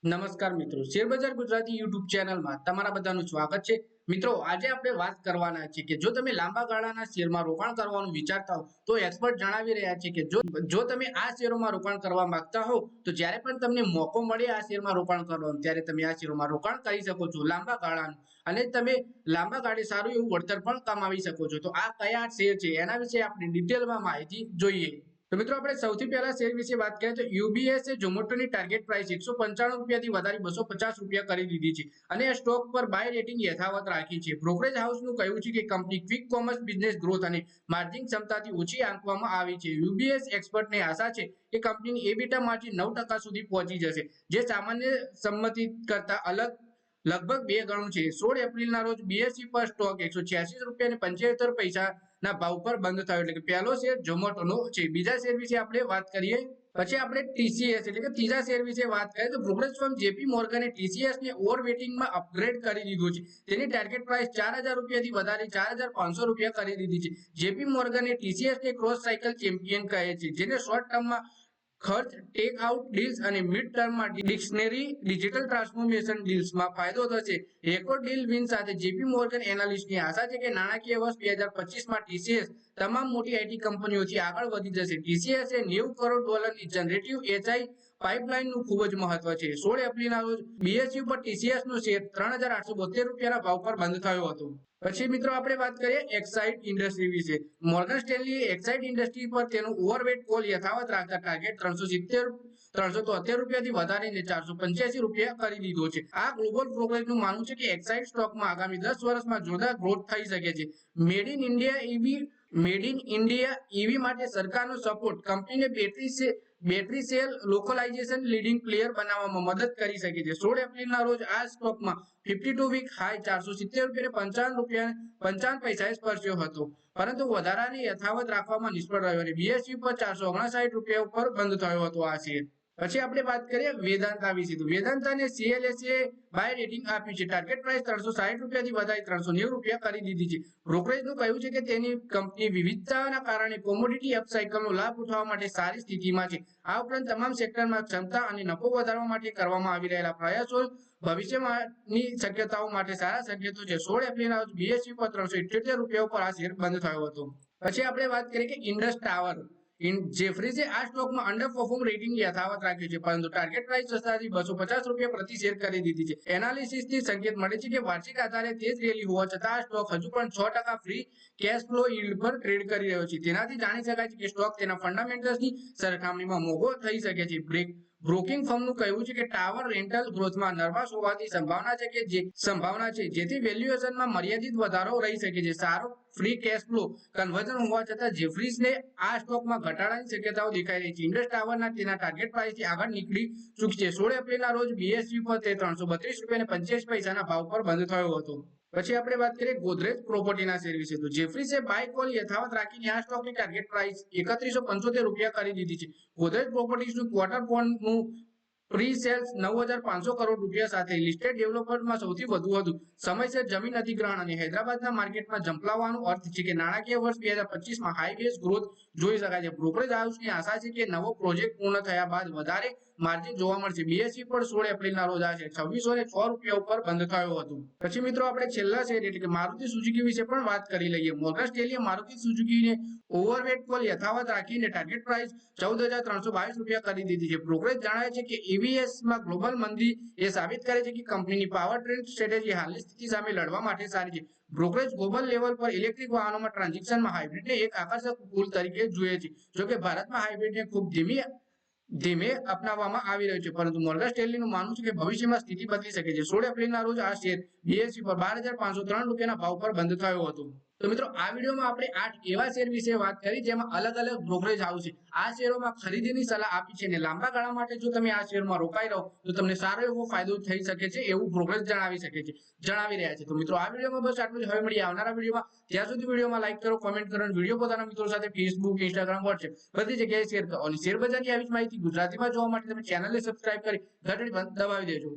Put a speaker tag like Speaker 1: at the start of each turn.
Speaker 1: નમસ્કાર મિત્રો, શેરબજાર ગુજરાતી યુટ્યુબ ચેનલમાં તમારા બધાનું સ્વાગત છે. મિત્રો, આજે આપણે વાત કરવાના છે કે જો તમે લાંબા ગાળાના શેરમાં રોકાણ કરવાનું વિચારતા હો તો એક્સપર્ટ જણાવી રહ્યા છે કે જો તમે આ શેરોમાં રોકાણ કરવા માંગતા હો તો જ્યારે પણ તમને મોકો મળે આ શેરમાં રોકાણ કરવાનું ત્યારે તમે આ શેરોમાં રોકાણ કરી શકો છો લાંબા ગાળાનું, અને તમે લાંબા ગાળે સારું એવું વળતર પણ કમાવી શકો છો. તો આ કયા શેર છે એના વિશે આપણે ડિટેલમાં માહિતી જોઈએ. તો મિત્રો, આપણે સૌથી પહેલા શેર વિશે વાત કરીએ તો યુબીએસ એ ઝોમેટોની ટાર્ગેટ પ્રાઇસ 195 રૂપિયાથી વધારી 250 રૂપિયા કરી દીધી છે અને આ સ્ટોક પર બાય રેટિંગ યથાવત રાખી છે. બ્રોકરેજ હાઉસનું કહ્યું છે કે company quick commerce business growth અને માર્જિન ક્ષમતાથી ઓછી આંકવામાં આવી છે. યુબીએસ એક્સપર્ટને આશા છે કે કંપનીની એબીટા માર્જિન 9% સુધી પહોંચી જશે, જે સામાન્ય સંમતિ કરતા લગભગ 2 ગણું છે. 16 એપ્રિલના રોજ બીએસઈ પર સ્ટોક 186 રૂપિયા અને 75 પૈસાના ભાવ પર બંધ થયો. એટલે કે પહેલો શેર ઝોમેટોનો છે. બીજા શેર વિશે આપણે વાત કરીએ, પછી આપણે ટીસીએસ એટલે કે ત્રીજા શેર વિશે વાત કરીએ તો બ્રોકરેજ ફર્મ જેપી મોર્ગને ટીસીએસ ને ઓવરવેટિંગમાં અપગ્રેડ કરી દીધું છે. તેની ટાર્ગેટ પ્રાઇસ 4000 રૂપિયાથી વધારી 4500 રૂપિયા કરી દીધી છે. જેપી મોર્ગને ટીસીએસ ને ક્રોસ સાયકલ ચેમ્પિયન કહે છે, જેને શોર્ટ ટર્મમાં ખર્ચ ટેક આઉટ ડીલ્સ અને મિડ ટર્મમાં ડિક્શનરી ડિજિટલ ટ્રાન્સફોર્મેશન ડીલ્સમાં ફાયદો થશે. રેકોર્ડ ડીલ વિન સાથે જેપી મોર્ગન એનાલિસ્ટની આશા છે કે નાણાકીય વર્ષ 2025માં ટીસીએસ તમામ મોટી આઈટી કંપનીઓથી આગળ વધી જશે. ટીસીએસ એ 90 કરોડ ડોલરની જનરેટિવ એચઆઈ પાઇપલાઇનનું ખૂબ જ મહત્વ છે. 16 એપ્રિલના રોજ બીએસયુ પર ટીસીએસનો શેર 3872 રૂપિયાના ભાવ પર બંધ થયો હતો. પછી મિત્રો, આપણે વાત કરીએ એક્સાઇડ ઇન્ડસ્ટ્રી વિશે. મોર્ગન સ્ટેનલીએ એક્સાઇડ ઇન્ડસ્ટ્રી પર તેનું ઓવરવેટ કોલ યથાવત રાખતા ટાર્ગેટ 373 રૂપિયાથી વધારીને 485 રૂપિયા કરી દીધો છે. આ ગ્લોબલ બ્રોકરેજનું માનવું છે કે એક્સાઇડ સ્ટોકમાં આગામી 10 વર્ષમાં જોરદાર ગ્રોથ થઈ શકે છે. મેડ ઇન ઇન્ડિયા ઈવી માટે સરકારનો સપોર્ટ કંપનીને બેટરી સેલ લોકલાઇઝેશન લીડિંગ પ્લેયર બનાવવામાં મદદ કરી શકે છે. 16 એપ્રિલના રોજ આ સ્ટોકમાં 52 વીક હાઈ 470 રૂપિયા 55 પૈસાએ સ્પર્શ્યો હતો, પરંતુ વધારાને યથાવત રાખવામાં નિષ્ફળ રહ્યો અને બીએસયુ પર 459 રૂપિયા ઉપર બંધ થયો હતો આ શેર. પછી આપણે વાત કરીએ વેદાંતા વિશે. તો વેદાંતાને સીએલએસએ બાય રેટિંગ આપ્યું છે. ટાર્ગેટ પ્રાઇસ 360 રૂપિયાથી વધારી 390 રૂપિયા કરી દીધી છે. બ્રોકરેજનું કહ્યું છે કે તેની કંપની વિવિધતાના કારણે કોમોડિટી અપસાઇકલનો લાભ ઉઠાવવા માટે સારી સ્થિતિમાં છે. આ ઉપરાંત તમામ સેક્ટરમાં ક્ષમતા અને નફો વધારવા માટે કરવામાં આવી રહેલા પ્રયાસો ભવિષ્યની શક્યતાઓ માટે સારા સંકેતો છે. 16 એપ્રિલના રોજ બીએસયુ પર 378 રૂપિયા ઉપર આ શેર બંધ થયો હતો. પછી આપણે વાત કરીએ કે ઇન્ડસ ટાવર. જેફરીઝે આ સ્ટોકમાં અંડર પરફોર્મ રેટિંગ યથાવત રાખ્યું છે, પરંતુ ટાર્ગેટ પ્રાઇસ વધતાથી 250 રૂપિયા પ્રતિ શેર કરી દીધી છે. એનાલિસિસથી સંકેત મળે છે કે વાર્ષિક આધારે તેજ રેલી હોવા છતાં આ સ્ટોક હજુ પણ 6% ફ્રી કેશ ફ્લો યીલ્ડ પર ટ્રેડ કરી રહ્યો છે. તેનાથી જાણી શકાય છે કે સ્ટોક તેના ફંડામેન્ટલ્સની સરખામણીમાં મોંઘો થઈ શકે છે. બ્રોકિંગ ફર્મનું કહેવું છે કે ટાવર રેન્ટલ ગ્રોથમાં નર્વસ હોવાની સંભાવના છે, જેથી વેલ્યુએશનમાં મર્યાદિત વધારો રહી શકે છે. સારો ફ્રી કેશ ફ્લો કન્વર્ઝન હોવા છતાં જેફરીઝને આ સ્ટોકમાં ઘટાડાની શક્યતાઓ દેખાઈ રહી છે. ઇન્ડસ ટાવરના તેના ટાર્ગેટ પ્રાઇસથી આગળ નીકળી ચૂકી છે. 16 એપ્રિલના રોજ બીએસયુ પર તે 332 રૂપિયા અને 85 પૈસાના ભાવ પર બંધ થયો હતો. પછી આપણે વાત કરીએ ગોદરેજ પ્રોપર્ટીના શેર વિશે. તો જેફરીસે બાય કોલ યથાવત રાખીને આ સ્ટોકની ટાર્ગેટ પ્રાઇસ 3175 રૂપિયા કરી દીધી છે. ગોદરેજ પ્રોપર્ટીઝનું ક્વાર્ટર ફોરનું પ્રી સેલ્સ 9500 કરોડ રૂપિયા સાથે લિસ્ટેડ ડેવલપરમાં સૌથી વધુ હતું. સમયસર જમીન અધિગ્રહણ અને હૈદરાબાદના માર્કેટમાં ઝંપલાવવાનો અર્થ છે કે નાણાકીય વર્ષ 2025માં હાઈ બેઝ ગ્રોથ જોઈ શકાય છે. બ્રોકરેજ હાઉસની આશા છે કે નવો પ્રોજેક્ટ પૂર્ણ થયા બાદ વધારે માર્જિન જોવા મળશે. બીએસઈ પર 16 એપ્રિલના રોજ આ શેર 2606 રૂપિયા ઉપર બંધ થયો હતો. પછી મિત્રો, આપણે છેલ્લા શેર એટલે કે મારુતિ સુઝુકી વિશે પણ વાત કરી લઈએ. મોર્ગન સ્ટેનલીએ મારુતિ સુઝુકીને ઓવરવેટ કોલ યથાવત રાખીને ટાર્ગેટ પ્રાઇસ 14322 રૂપિયા કરી દીધી છે. બ્રોકરેજ જણાવે છે કે ઈવીએસમાં ગ્લોબલ મંદી એ સાબિત કરે છે કે કંપનીની પાવર ટ્રેન સ્ટ્રેટેજી હાલની સ્થિતિ સામે લડવા માટે સારી છે. બ્રોકરેજ ગ્લોબલ લેવલ પર ઇલેક્ટ્રિક વાહનોમાં ટ્રાન્ઝિશનમાં હાઇબ્રિડને એક આકર્ષક પુલ તરીકે જુએ છે. જોકે ભારતમાં હાઇબ્રિડને ખૂબ ધીમે અપનાવવામાં આવી રહ્યું છે, પરંતુ મોર્ગન સ્ટેનલીનું માનવું છે કે ભવિષ્યમાં સ્થિતિ બદલી શકે છે. 16 એપ્રિલના રોજ આ શેર બીએસઈ પર 12503 રૂપિયાના ભાવ પર બંધ થયો હતો. તો મિત્રો, આ વિડીયોમાં આપણે 8 એવા શેર વિશે વાત કરી જેમાં અલગ અલગ બ્રોકરેજ હાઉસ છે. આ શેરોમાં ખરીદીની સલાહ આપી છે અને લાંબા ગાળા માટે જો તમે આ શેરમાં રોકાઈ રહો તો તમને સારો એવો ફાયદો થઈ શકે છે એવું બ્રોકરેજ જણાવી રહ્યા છે. તો મિત્રો, આ વિડીયોમાં બસ આટલું જ. હવે મળીએ આવનારા વિડીયોમાં. ત્યાં સુધી વિડીયોમાં લાઈક કરો, કોમેન્ટ કરો અને વિડીયો પોતાના મિત્રો સાથે ફેસબુક, ઇન્સ્ટાગ્રામ, વોટ્સએપ બધી જગ્યાએ શેર કરો. અને શેર બજારની આવી જ માહિતી ગુજરાતીમાં જોવા માટે તમે ચેનલને સબસ્ક્રાઇબ કરી ઘંટડી દબાવી દેજો.